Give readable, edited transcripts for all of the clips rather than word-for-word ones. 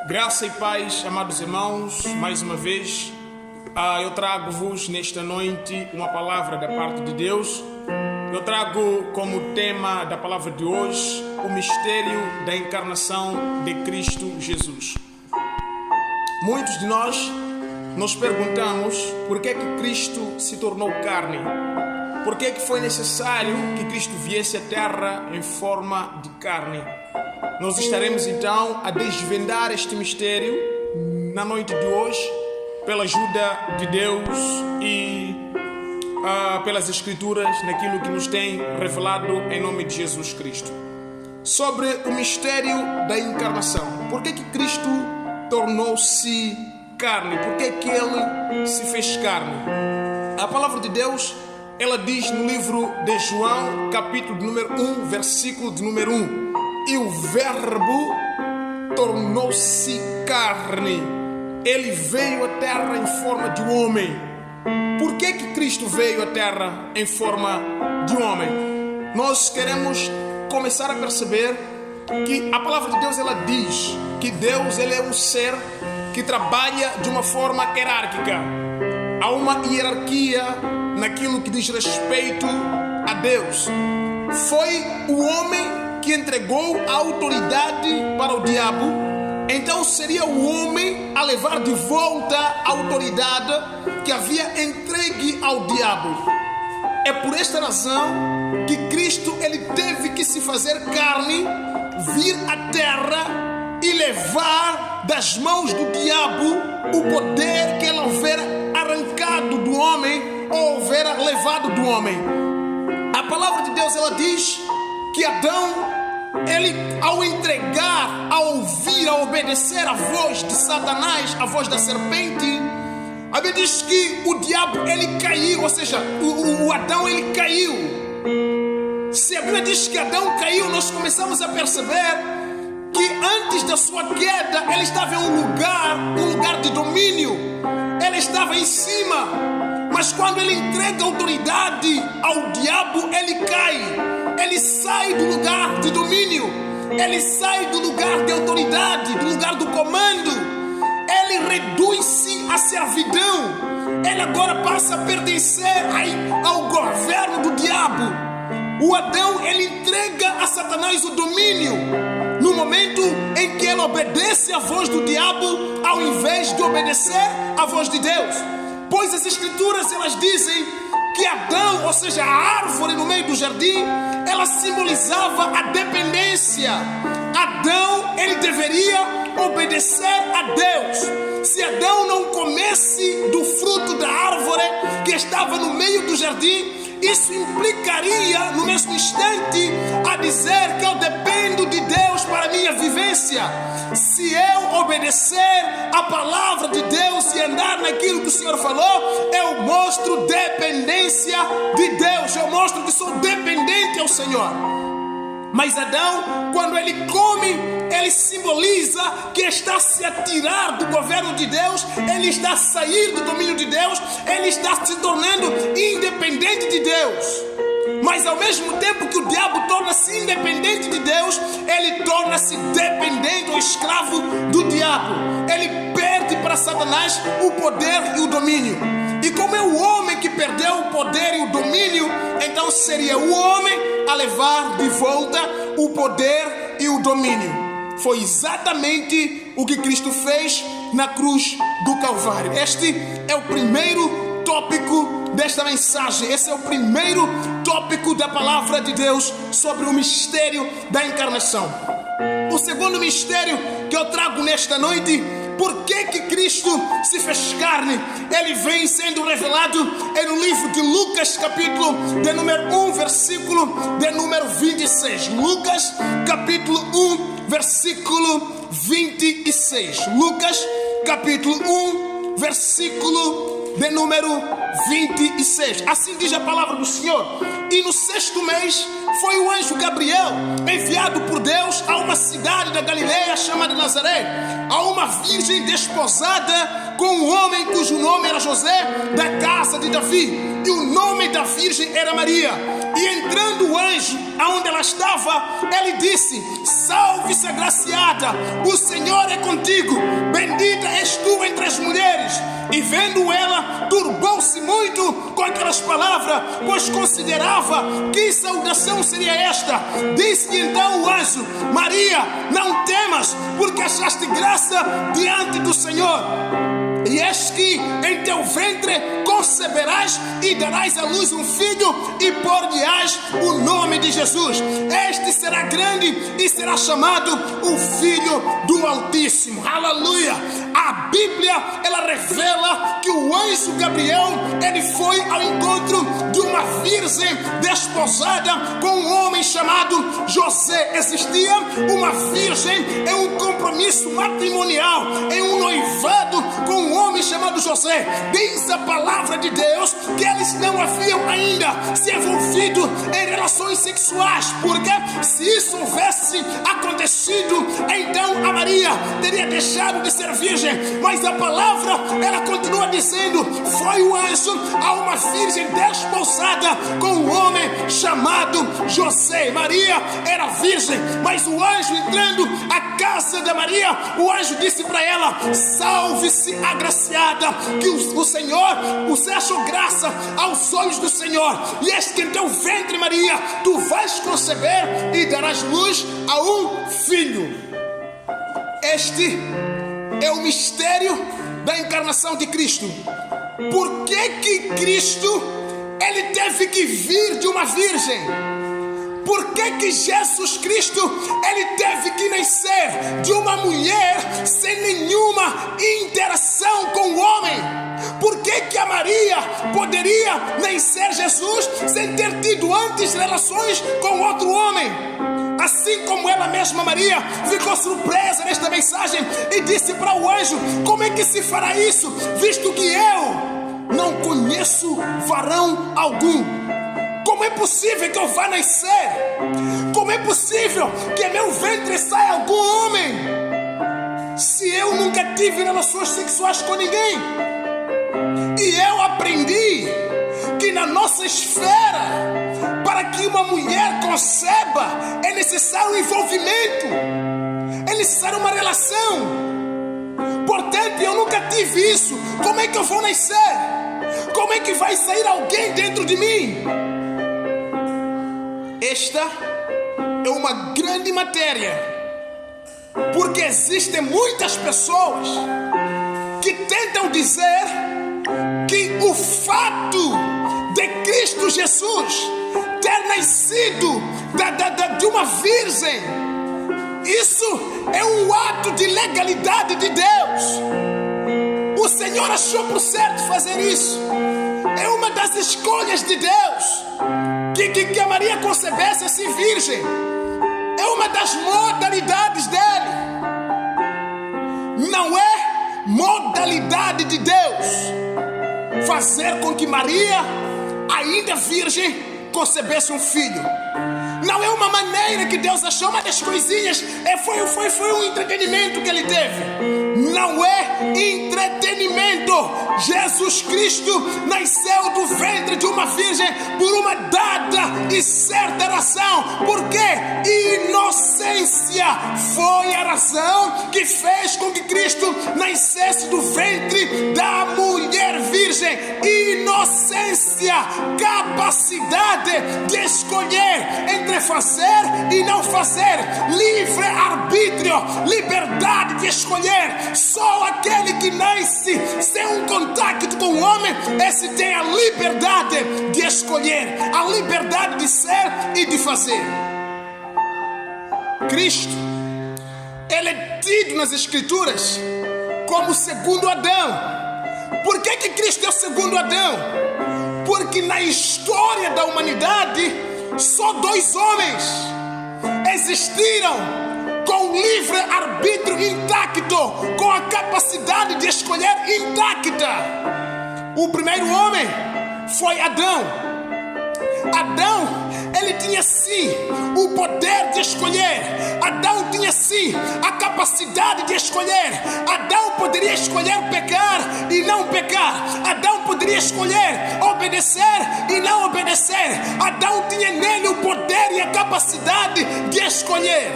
Graça e paz, amados irmãos, mais uma vez eu trago-vos nesta noite uma palavra da parte de Deus. Eu trago como tema da palavra de hoje o mistério da encarnação de Cristo Jesus. Muitos de nós nos perguntamos por que Cristo se tornou carne, por que foi necessário que Cristo viesse à terra em forma de carne. Nós estaremos então a desvendar este mistério na noite de hoje, pela ajuda de Deus e pelas Escrituras, naquilo que nos tem revelado em nome de Jesus Cristo. Sobre o mistério da encarnação. Por que Cristo tornou-se carne? Por que Ele se fez carne? A palavra de Deus, ela diz no livro de João, capítulo de número 1, versículo de número 1. E o Verbo tornou-se carne. Ele veio à terra em forma de homem. Por que Cristo veio à terra em forma de homem? Nós queremos começar a perceber que a palavra de Deus, ela diz que Deus, ele é um ser que trabalha de uma forma hierárquica. Há uma hierarquia naquilo que diz respeito a Deus. Foi o homem que entregou a autoridade para o diabo, então seria o homem a levar de volta a autoridade que havia entregue ao diabo. É por esta razão que Cristo, ele teve que se fazer carne, vir à terra e levar das mãos do diabo o poder que ele houvera arrancado do homem ou houvera levado do homem. A palavra de Deus, ela diz que Adão, ele, ao entregar, a ouvir, a obedecer a voz de Satanás, a voz da serpente, a Bíblia diz que o diabo, ele caiu, ou seja, o Adão, ele caiu. Se a Bíblia diz que Adão caiu, nós começamos a perceber que antes da sua queda, ele estava em um lugar de domínio, ele estava em cima, mas quando ele entrega autoridade ao diabo, ele cai. Ele sai do lugar de domínio, ele sai do lugar de autoridade, do lugar do comando, ele reduz-se à servidão, ele agora passa a pertencer ao governo do diabo. O Adão, ele entrega a Satanás o domínio no momento em que ele obedece à voz do diabo ao invés de obedecer à voz de Deus, pois as Escrituras, elas dizem que Adão, ou seja, a árvore no meio do jardim, ela simbolizava a dependência. Adão, ele deveria obedecer a Deus. Se Adão não comesse do fruto da árvore que estava no meio do jardim, isso implicaria no mesmo instante a dizer que eu dependo de Deus para a minha vivência. Se eu obedecer a palavra de Deus e andar naquilo que o Senhor falou, eu mostro dependência de Deus, eu mostro que sou dependente ao Senhor. Mas Adão, quando ele come, ele simboliza que está se a tirar do governo de Deus, ele está a sair do domínio de Deus, ele está se tornando independente de Deus. Mas ao mesmo tempo que o diabo torna-se independente de Deus, ele torna-se dependente ou escravo do diabo. Ele perde para Satanás o poder e o domínio. E como é o homem que perdeu o poder e o domínio, então seria o homem a levar de volta o poder e o domínio. Foi exatamente o que Cristo fez na cruz do Calvário. Este é o primeiro tópico desta mensagem. Esse é o primeiro tópico da palavra de Deus sobre o mistério da encarnação. O segundo mistério que eu trago nesta noite: por que Cristo se fez carne? Ele vem sendo revelado no livro de Lucas, capítulo de número 1, versículo de número 26. Lucas, capítulo 1, versículo 26. Lucas, capítulo 1, versículo de número 26. Assim diz a palavra do Senhor: e no sexto mês foi o anjo Gabriel, enviado por Deus a uma cidade da Galileia chamada Nazaré, a uma virgem desposada com um homem cujo nome era José, da casa de Davi, e o nome da virgem era Maria. E entrando o anjo aonde ela estava, ele disse: salve-se, agraciada, o Senhor é contigo, bendita és tu entre as mulheres. E vendo ela, turbou-se muito com aquelas palavras, pois considerava que saudação seria esta. Disse então o anjo: Maria, não temas, porque achaste graça diante do Senhor. E eis que em teu ventre conceberás e darás à luz um filho, e por-lhe-ás o nome de Jesus. Este será grande e será chamado o Filho do Altíssimo. Aleluia! A Bíblia, ela revela que o anjo Gabriel, ele foi ao encontro de uma virgem desposada com um homem chamado José. Existia uma virgem em um compromisso matrimonial, em um noivado com um homem chamado José. Diz a palavra de Deus que eles não haviam ainda se envolvido em relações sexuais, porque se isso houvesse acontecido, então a Maria teria deixado de ser virgem. Mas a palavra, ela continua dizendo: foi o anjo a uma virgem desposada com um homem chamado José. Maria era virgem, mas o anjo entrando à casa da Maria, o anjo disse para ela: salve-se, agraciada, que o Senhor, você achou graça aos olhos do Senhor, e eis que em teu ventre, Maria, tu vais conceber e darás luz a um filho. Este é o mistério da encarnação de Cristo. Por que Cristo, ele teve que vir de uma virgem? Por que Jesus Cristo, ele teve que nascer de uma mulher sem nenhuma interação com o homem? Por que a Maria poderia nascer Jesus sem ter tido antes relações com outro homem? Assim como ela mesma, Maria, ficou surpresa nesta mensagem e disse para o anjo: como é que se fará isso, visto que eu não conheço varão algum? Como é possível que eu vá nascer? Como é possível que em meu ventre saia algum homem, se eu nunca tive relações sexuais com ninguém? E eu aprendi que na nossa esfera, para que uma mulher conceba, é necessário um envolvimento, é necessário uma relação. Portanto, eu nunca tive isso. Como é que eu vou nascer? Como é que vai sair alguém dentro de mim? Esta é uma grande matéria, porque existem muitas pessoas que tentam dizer que o fato de Cristo Jesus ter nascido de uma virgem, isso é um ato de legalidade de Deus. O Senhor achou por certo fazer isso. É uma das escolhas de Deus que a Maria concebesse assim virgem. É uma das modalidades dele. Não é modalidade de Deus fazer com que Maria, ainda virgem, concebesse um filho. Não é uma maneira que Deus achou, uma das coisinhas, foi um entretenimento que ele teve. Não é entretenimento. Jesus Cristo nasceu do ventre de uma virgem por uma dada e certa razão. Porque inocência foi a razão que fez com que Cristo nascesse do ventre da mulher virgem. Inocência, capacidade de escolher entre fazer e não fazer, livre arbítrio, liberdade de escolher. Só aquele que nasce sem um contato com o homem, esse tem a liberdade de escolher, a liberdade de ser e de fazer. Cristo, ele é tido nas Escrituras como o segundo Adão. Por que Cristo é o segundo Adão? Porque na história da humanidade, só dois homens existiram com o livre-arbítrio intacto, com a capacidade de escolher intacta. O primeiro homem foi Adão. Adão ele tinha sim o poder de escolher. Adão tinha sim a capacidade de escolher. Adão poderia escolher pecar e não pecar. Adão poderia escolher obedecer e não obedecer. Adão tinha nele o poder e a capacidade de escolher.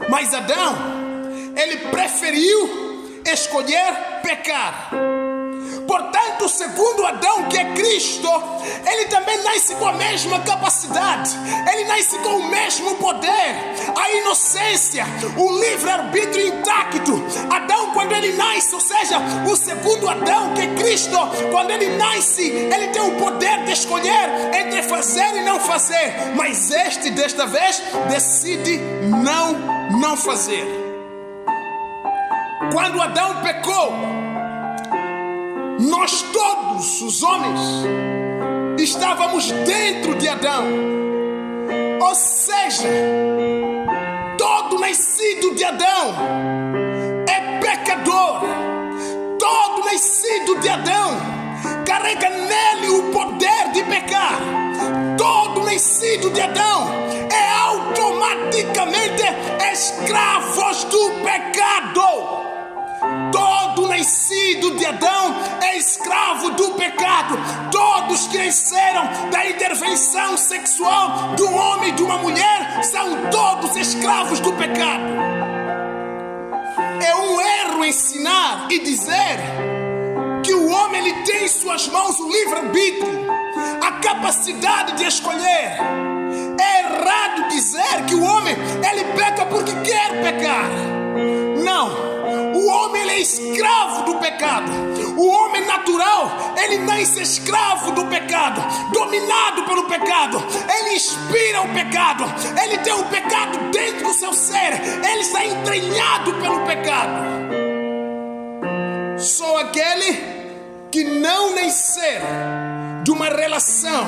Mas Adão, ele preferiu escolher pecar. Portanto, segundo Adão, que é Cristo, ele também nasce com a mesma capacidade, ele nasce com o mesmo poder, a inocência, o livre-arbítrio intacto. Adão, quando ele nasce, ou seja, o segundo Adão, que é Cristo, quando ele nasce, ele tem o poder de escolher entre fazer e não fazer, mas este, desta vez, decide não fazer. Quando Adão pecou, nós todos, os homens, estávamos dentro de Adão. Ou seja, todo nascido de Adão é pecador. Todo nascido de Adão carrega nele o poder de pecar. Todo nascido de Adão é automaticamente escravos do pecado. Todo nascido de Adão é escravo do pecado. Todos que nasceram da intervenção sexual do homem e de uma mulher são todos escravos do pecado. É um erro ensinar e dizer que o homem ele tem em suas mãos o livre-arbítrio, a capacidade de escolher. É errado dizer que o homem ele peca porque quer pecar. Não. O homem ele é escravo do pecado. O homem natural, ele nasce escravo do pecado, dominado pelo pecado. Ele inspira o pecado. Ele tem o pecado dentro do seu ser. Ele está entranhado pelo pecado. Só aquele que não nascer de uma relação,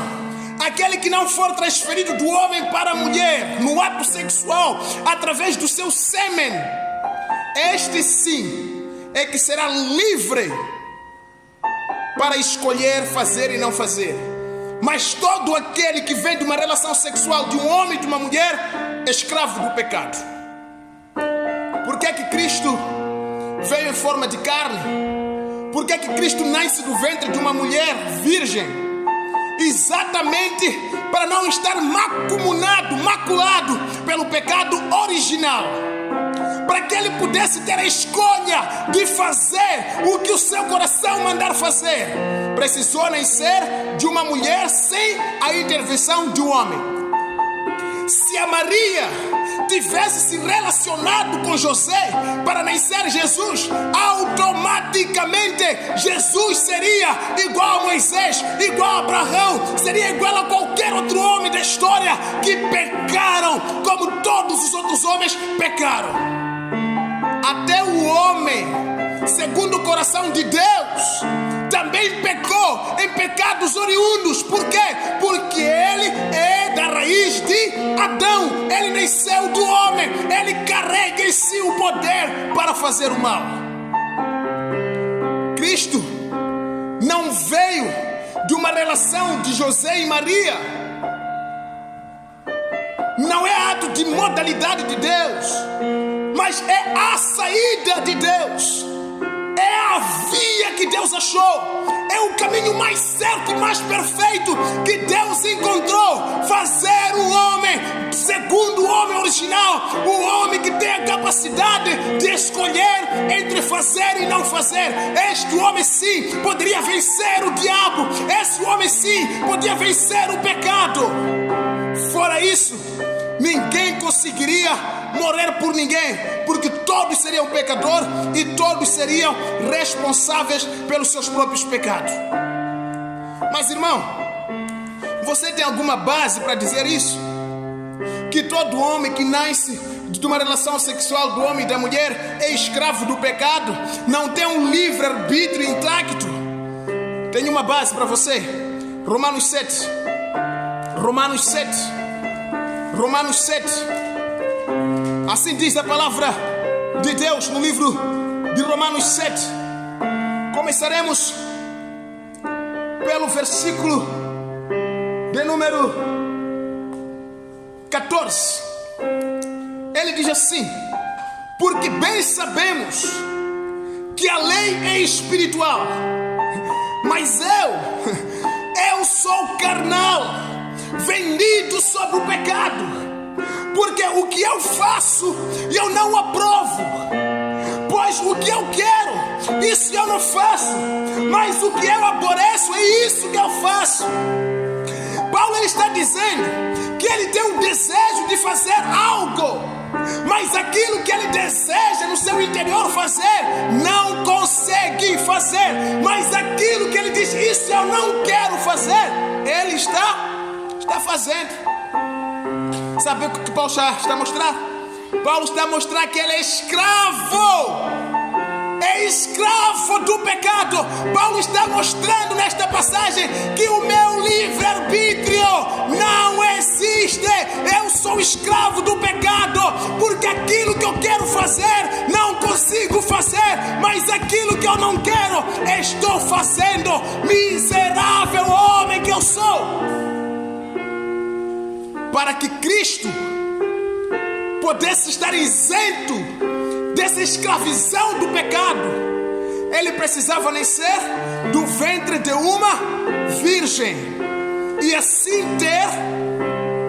aquele que não for transferido do homem para a mulher no ato sexual através do seu sêmen, este sim é que será livre para escolher fazer e não fazer. Mas todo aquele que vem de uma relação sexual de um homem e de uma mulher é escravo do pecado. Por que é que Cristo veio em forma de carne? Por que é que Cristo nasce do ventre de uma mulher virgem? Exatamente para não estar maculado pelo pecado original. Para que ele pudesse ter a escolha de fazer o que o seu coração mandar fazer. Precisou nascer de uma mulher sem a intervenção de um homem. Se a Maria tivesse se relacionado com José para nascer Jesus, automaticamente Jesus seria igual a Moisés, igual a Abraão, seria igual a qualquer outro homem da história que pecaram como todos os outros homens pecaram. Até o homem, segundo o coração de Deus, também pecou em pecados oriundos. Por quê? Porque ele é da raiz de Adão. Ele nasceu do homem. Ele carrega em si o poder para fazer o mal. Cristo não veio de uma relação de José e Maria. Não é ato de modalidade de Deus, mas é a saída de Deus. É a via que Deus achou. É o caminho mais certo e mais perfeito que Deus encontrou. Fazer o homem segundo o homem original. O homem que tem a capacidade de escolher entre fazer e não fazer. Este homem sim poderia vencer o diabo. Este homem sim podia vencer o pecado. Fora isso, ninguém conseguiria morrer por ninguém, porque todos seriam pecadores e todos seriam responsáveis pelos seus próprios pecados. Mas irmão, você tem alguma base para dizer isso? Que todo homem que nasce de uma relação sexual do homem e da mulher é escravo do pecado? Não tem um livre-arbítrio intacto? Tenho uma base para você. Romanos 7. Assim diz a palavra de Deus no livro de Romanos 7. Começaremos pelo versículo de número 14. Ele diz assim: porque bem sabemos que a lei é espiritual, mas eu sou carnal, vendido sobre o pecado, porque o que eu faço eu não aprovo, pois o que eu quero, isso eu não faço, mas o que eu aborreço é isso que eu faço. Paulo está dizendo que ele tem um desejo de fazer algo, mas aquilo que ele deseja no seu interior fazer, não consegue fazer. Mas aquilo que ele diz, isso eu não quero fazer, ele está fazendo. Sabe o que Paulo está a mostrar? Paulo está a mostrar que ele é escravo. É escravo do pecado. Paulo está mostrando nesta passagem que o meu livre-arbítrio não existe. Eu sou escravo do pecado, porque aquilo que eu quero fazer não consigo fazer, mas aquilo que eu não quero estou fazendo. Miserável homem que eu sou. Para que Cristo pudesse estar isento dessa escravidão do pecado, ele precisava nascer do ventre de uma virgem e assim ter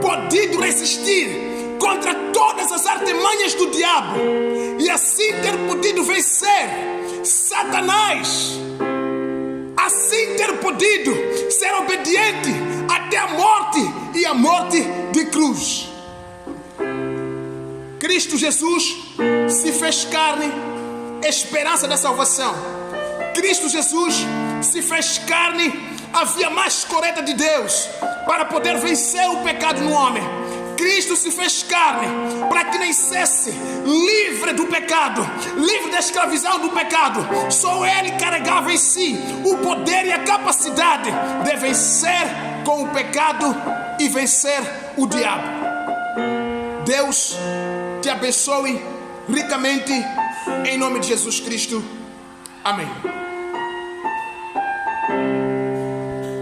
podido resistir contra todas as artimanhas do diabo e assim ter podido vencer Satanás, assim ter podido ser obediente até a morte e a morte de cruz. Cristo Jesus se fez carne, esperança da salvação. Cristo Jesus se fez carne, a via mais correta de Deus para poder vencer o pecado no homem. Cristo se fez carne para que nascesse livre do pecado, livre da escravidão do pecado. Só Ele carregava em si o poder e a capacidade de vencer com o pecado e vencer o diabo. Deus te abençoe ricamente, em nome de Jesus Cristo. Amém.